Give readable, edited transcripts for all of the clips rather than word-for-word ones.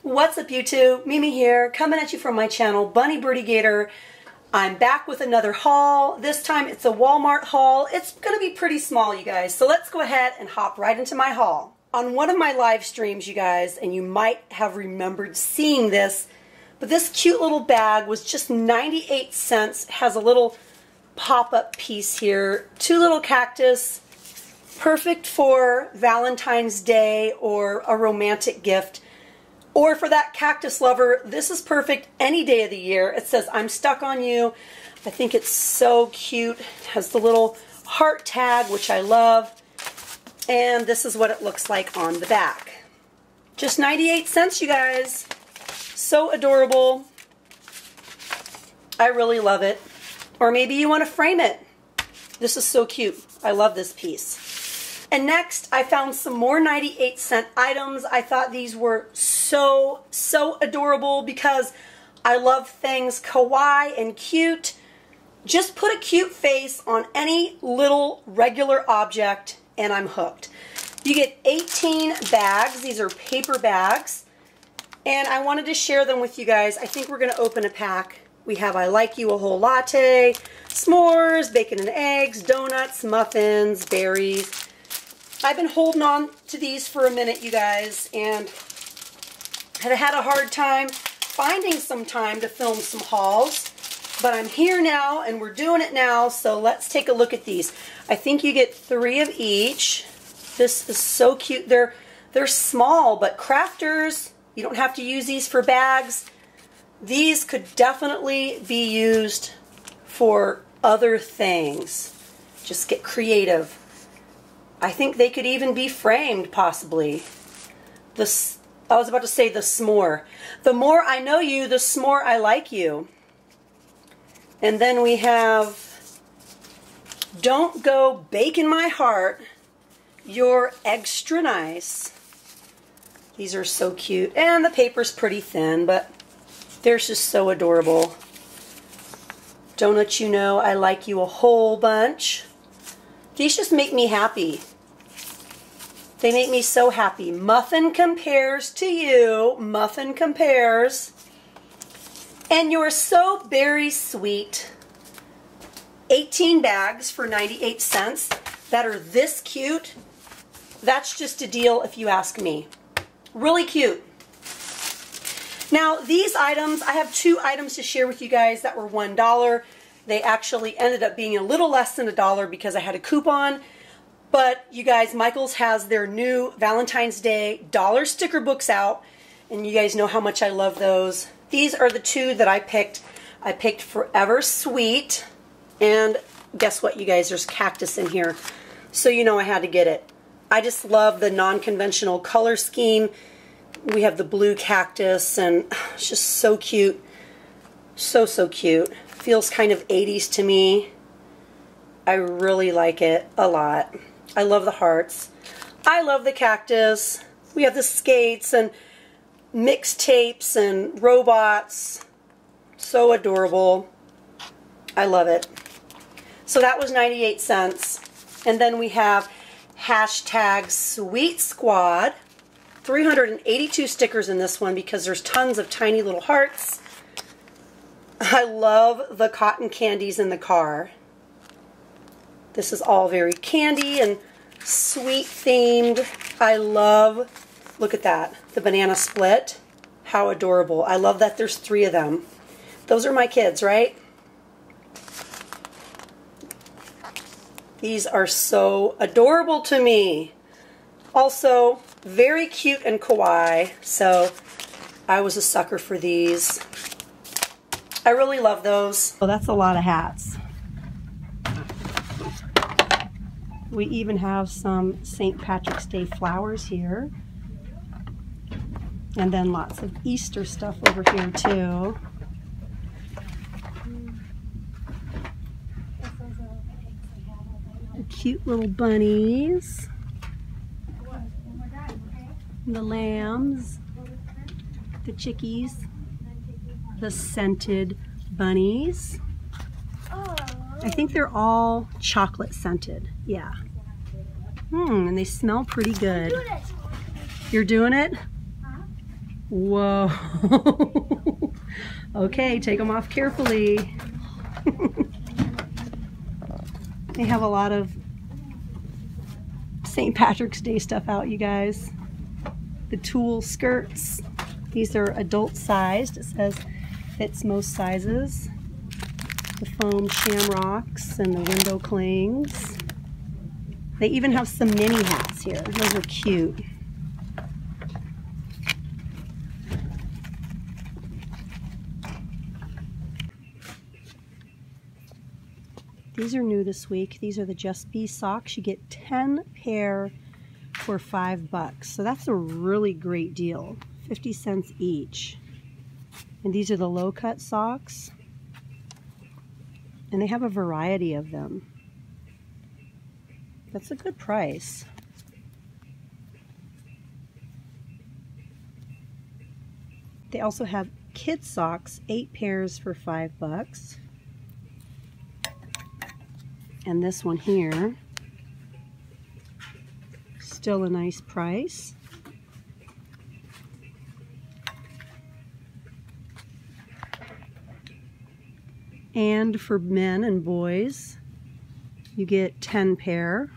What's up, YouTube? Mimi here, coming at you from my channel, Bunny Birdy Gator. I'm back with another haul. This time it's a Walmart haul. It's going to be pretty small, you guys. So let's go ahead and hop right into my haul. On one of my live streams, you guys, and you might have remembered seeing this, but this cute little bag was just 98 cents. Has a little pop-up piece here. Two little cactus. Perfect for Valentine's Day or a romantic gift. Or for that cactus lover, this is perfect any day of the year. It says, "I'm stuck on you." I think it's so cute. It has the little heart tag, which I love. And this is what it looks like on the back. Just 98 cents, you guys. So adorable. I really love it. Or maybe you want to frame it. This is so cute. I love this piece. And next, I found some more 98-cent items. I thought these were so adorable because I love things kawaii and cute. Just put a cute face on any little regular object and I'm hooked. You get 18 bags. These are paper bags. And I wanted to share them with you guys. I think we're going to open a pack. We have I Like You a Whole Latte, s'mores, bacon and eggs, donuts, muffins, berries. I've been holding on to these for a minute, you guys, and have had a hard time finding some time to film some hauls, but I'm here now and we're doing it now, so let's take a look at these. I think you get 3 of each. This is so cute. They're small, but crafters, you don't have to use these for bags. These could definitely be used for other things. Just get creative. I think they could even be framed, possibly. I was about to say the s'more. The more I know you, the s'more I like you. And then we have Don't Go Baking My Heart. You're extra nice. These are so cute. And the paper's pretty thin, but they're just so adorable. Don't You Know I Like You a Whole Bunch. These just make me happy. They make me so happy. Muffin compares to you. Muffin compares. And you're so very sweet. 18 bags for 98 cents that are this cute. That's just a deal if you ask me. Really cute. Now these items, I have 2 items to share with you guys that were $1. They actually ended up being a little less than $1 because I had a coupon. But you guys, Michael's has their new Valentine's Day dollar sticker books out. And you guys know how much I love those. These are the 2 that I picked. I picked Forever Sweet. And guess what, you guys? There's cactus in here. So you know I had to get it. I just love the non-conventional color scheme. We have the blue cactus and it's just so cute. So cute. Feels kind of 80s to me. I really like it a lot. I love the hearts. I love the cactus. We have the skates and mixtapes and robots. So adorable. I love it. So that was 98 cents. And then we have hashtag Sweet Squad. 382 stickers in this one because there's tons of tiny little hearts. I love the cotton candies in the car. This is all very candy and sweet themed. I love, look at that, the banana split. How adorable. I love that there's 3 of them. Those are my kids, right? These are so adorable to me. Also, very cute and kawaii, so I was a sucker for these. I really love those. Oh, that's a lot of hats. We even have some St. Patrick's Day flowers here. And then lots of Easter stuff over here too. The cute little bunnies. The lambs. The chickies. The scented bunnies. I think they're all chocolate scented. Yeah. And they smell pretty good. You're doing it? Whoa. Okay, take them off carefully. They have a lot of St. Patrick's Day stuff out, you guys. The tulle skirts. These are adult sized. It says fits most sizes. The foam shamrocks and the window clings. They even have some mini hats here. Those are cute. These are new this week. These are the Just Be socks. You get 10 pair for $5. So that's a really great deal. 50 cents each. And these are the low cut socks. And they have a variety of them. That's a good price. They also have kid socks, 8 pairs for $5. And this one here, still a nice price. And for men and boys, you get 10 pair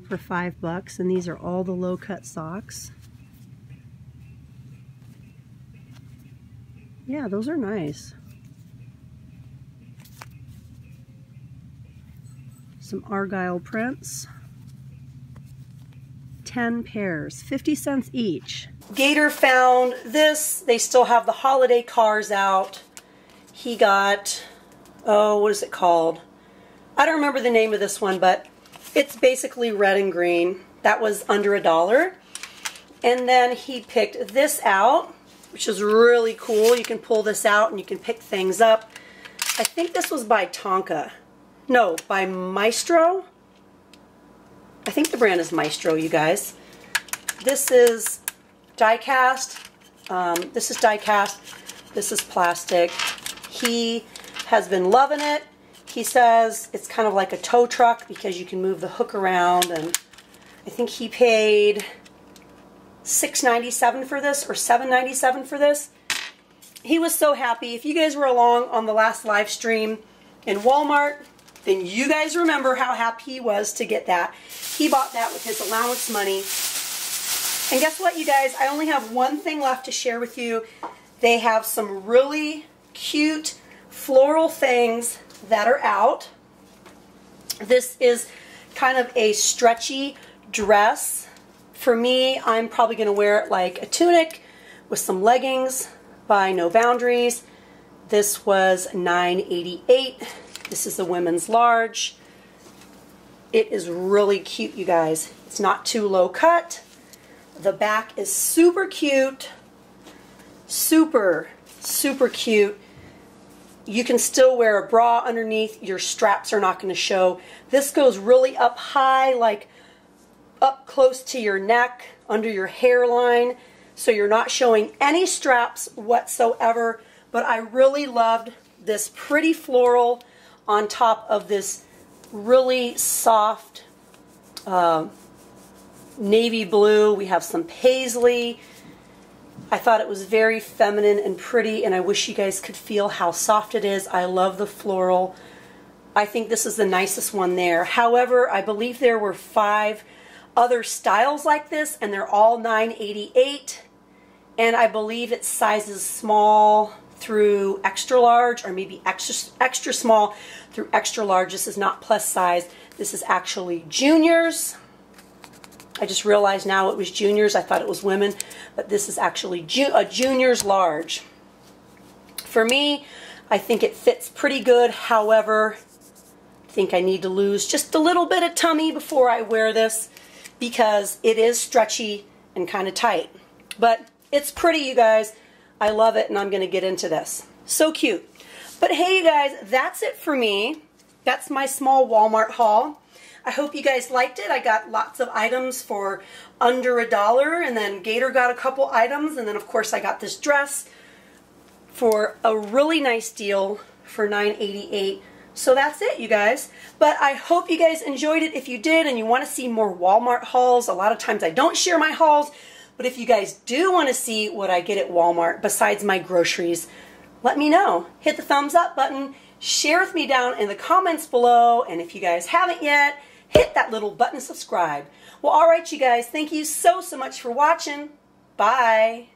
for $5, and these are all the low cut socks. Yeah, those are nice. Some Argyle prints. 10 pairs, 50 cents each. Gator found this. They still have the holiday cars out. He got, oh, what is it called? I don't remember the name of this one, but it's basically red and green. That was under $1. And then he picked this out, which is really cool. You can pull this out and you can pick things up. I think this was by Tonka. No, by Maestro. I think the brand is Maestro, you guys. This is die cast. This is die cast. This is plastic. He has been loving it. He says it's kind of like a tow truck because you can move the hook around, and I think he paid $6.97 for this or $7.97 for this. He was so happy. If you guys were along on the last live stream in Walmart, then you guys remember how happy he was to get that. He bought that with his allowance money. And guess what, you guys? I only have one thing left to share with you. They have some really cute floral things that are out. This is kind of a stretchy dress. For me, I'm probably going to wear it like a tunic with some leggings by No Boundaries. This was $9.88. This is the women's large. It is really cute, you guys. It's not too low cut. The back is super cute. Super, super cute. You can still wear a bra underneath. Your straps are not going to show. This goes really up high, like up close to your neck, under your hairline, so you're not showing any straps whatsoever. But I really loved this pretty floral on top of this really soft navy blue. We have some paisley. I thought it was very feminine and pretty, and I wish you guys could feel how soft it is. I love the floral. I think this is the nicest one there. However, I believe there were 5 other styles like this, and they're all $9.88. And I believe it's sizes small through extra large, or maybe extra small through extra large. This is not plus size. This is actually juniors. I just realized now it was juniors. I thought it was women, but this is actually a juniors large. For me, I think it fits pretty good. However, I think I need to lose just a little bit of tummy before I wear this because it is stretchy and kind of tight. But it's pretty, you guys. I love it, and I'm going to get into this. So cute. But hey, you guys, that's it for me. That's my small Walmart haul. I hope you guys liked it. I got lots of items for under $1, and then Gator got a couple items, and then of course I got this dress for a really nice deal for $9.88. So that's it, you guys. But I hope you guys enjoyed it. If you did and you want to see more Walmart hauls, a lot of times I don't share my hauls, But if you guys do want to see what I get at Walmart besides my groceries, let me know. Hit the thumbs up button, share with me down in the comments below, and if you guys haven't yet, hit that little button to subscribe. Well, all right, you guys, thank you so much for watching. Bye.